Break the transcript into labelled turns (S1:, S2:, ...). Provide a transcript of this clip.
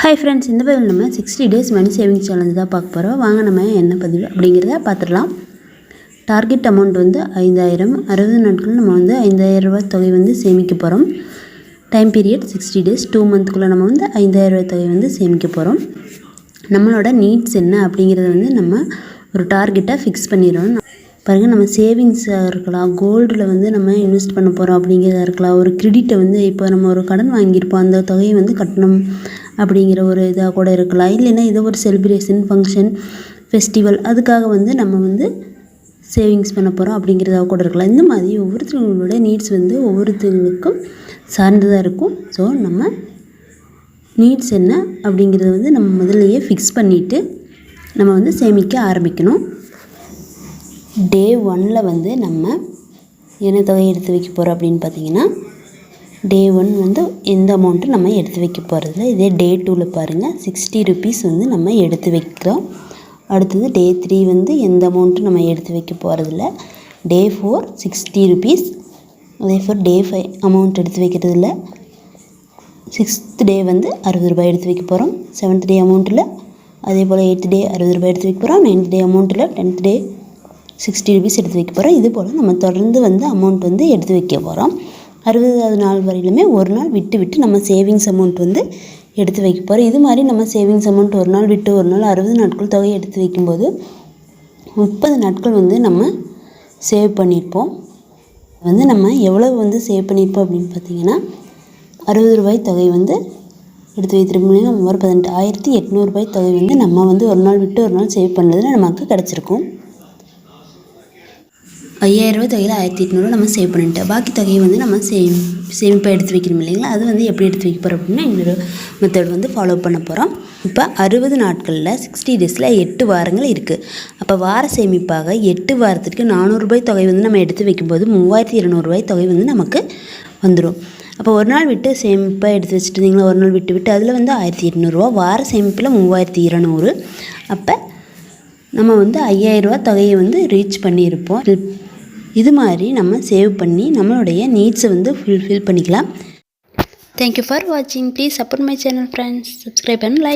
S1: Hi friends, இந்த பதிவில் நம்ம 60 days மணி சேவிங்ஸ் சேலஞ்ச் தான் பார்க்க போகிறோம். வாங்க நம்ம என்ன பதிவு அப்படிங்கிறத பார்த்துடலாம். டார்கெட் அமௌண்ட் வந்து 5000. 60 நாட்கள் நம்ம வந்து 5000 ரூபாய் தொகை வந்து சேமிக்க போகிறோம். டைம் பீரியட் 60 days, 2 மந்த்துக்குள்ளே நம்ம வந்து 5000 ரூபாய் தொகை வந்து சேமிக்க போகிறோம். நம்மளோட நீட்ஸ் என்ன அப்படிங்கிறத வந்து நம்ம ஒரு டார்கெட்டாக ஃபிக்ஸ் பண்ணிடுறோம். பாருங்கள், நம்ம சேவிங்ஸாக இருக்கலாம், கோல்டில் வந்து நம்ம இன்வெஸ்ட் பண்ண போகிறோம் அப்படிங்கிறதா இருக்கலாம், ஒரு கிரெடிட்டை வந்து இப்போ நம்ம ஒரு கடன் வாங்கியிருப்போம், அந்த தொகையை வந்து கட்டணும் அப்படிங்கிற ஒரு இதாக கூட இருக்கலாம். இல்லைன்னா ஏதோ ஒரு செலிப்ரேஷன், ஃபங்க்ஷன், ஃபெஸ்டிவல், அதுக்காக வந்து நம்ம வந்து சேவிங்ஸ் பண்ண போகிறோம் அப்படிங்கிறதாக கூட இருக்கலாம். இந்த மாதிரி ஒவ்வொருத்தவங்களோட நீட்ஸ் வந்து ஒவ்வொருத்தவங்களுக்கும் சார்ந்ததாக இருக்கும். ஸோ நம்ம நீட்ஸ் என்ன அப்படிங்கிறத வந்து நம்ம முதல்லையே ஃபிக்ஸ் பண்ணிவிட்டு நம்ம வந்து சேமிக்க ஆரம்பிக்கணும். டே 1 வந்து நம்ம என்ன தொகை எடுத்து வைக்க போகிறோம் அப்படின்னு பார்த்தீங்கன்னா, டே 1 வந்து எந்த அமௌண்ட்டும் நம்ம எடுத்து வைக்க போகிறதில்ல. இதே டே 2 பாருங்கள், 60 rupees வந்து நம்ம எடுத்து வைக்கிறோம். அடுத்தது டே 3 வந்து எந்த அமௌண்ட்டும் நம்ம எடுத்து வைக்க போகிறதில்ல. டே 4 60 rupees. அதே போல் டே 5 அமௌண்ட் எடுத்து வைக்கிறதில்ல. 6th டே வந்து 60 ரூபாய் எடுத்து வைக்க போகிறோம். 7th டே அமௌண்ட்டில் அதே போல் 8th டே 60 ரூபாய் எடுத்து வைக்க போகிறோம். 9th டே அமௌண்ட்டில் 10th டே 60 rupees எடுத்து வைக்க போகிறோம். இது போல் நம்ம தொடர்ந்து வந்து அமௌண்ட் வந்து எடுத்து வைக்க போகிறோம். 60வது நாள் வரையிலுமே ஒரு நாள் விட்டு விட்டு நம்ம சேவிங்ஸ் அமௌண்ட் வந்து எடுத்து வைக்க போகிறோம். இது மாதிரி நம்ம சேவிங்ஸ் அமௌண்ட் ஒரு நாள் விட்டு ஒரு நாள் 60 நாட்கள் தொகையை எடுத்து வைக்கும்போது 30 நாட்கள் வந்து நம்ம சேவ் பண்ணியிருப்போம். வந்து நம்ம எவ்வளவு வந்து சேவ் பண்ணியிருப்போம் அப்படின்னு பார்த்தீங்கன்னா, 60 ரூபாய் தொகை வந்து எடுத்து வைத்திருப்போம். ஒரு 18,800 ரூபாய் தொகை வந்து நம்ம வந்து ஒரு நாள் விட்டு ஒரு நாள் சேவ் பண்ணதில் நமக்கு கிடச்சிருக்கும். 5000 ரூபாய் தொகையில் 1800 நம்ம சேவ் பண்ணிட்டோம். பாக்கி தொகையை வந்து நம்ம சேமிப்பாக எடுத்து வைக்கணும் இல்லைங்களா? அது வந்து எப்படி எடுத்து வைக்க போகிறோம் அப்படின்னா, இன்னொரு மெத்தட் வந்து ஃபாலோ பண்ண போகிறோம். இப்போ 60 நாட்களில் 60 daysல 8 வாரங்கள் இருக்குது. அப்போ வார சேமிப்பாக 8 வாரத்திற்கு 400 ரூபாய் தொகை வந்து நம்ம எடுத்து வைக்கும்போது 3200 ரூபாய் தொகை வந்து நமக்கு வந்துடும். அப்போ ஒரு நாள் விட்டு சேமிப்பாக எடுத்து வச்சுட்டு இருந்தீங்களா, ஒரு நாள் விட்டு அதில் வந்து 1800 ரூபா, வார சேமிப்பில் 3200. அப்போ நம்ம வந்து 5000 ரூபா தொகையை வந்து ரீச் பண்ணியிருப்போம். இது மாதிரி நம்ம சேவ் பண்ணி நம்மளுடைய நீட்ஸை வந்து ஃபுல்ஃபில் பண்ணிக்கலாம். தேங்க்யூ ஃபார் வாட்சிங். Please support my channel friends. Subscribe and like.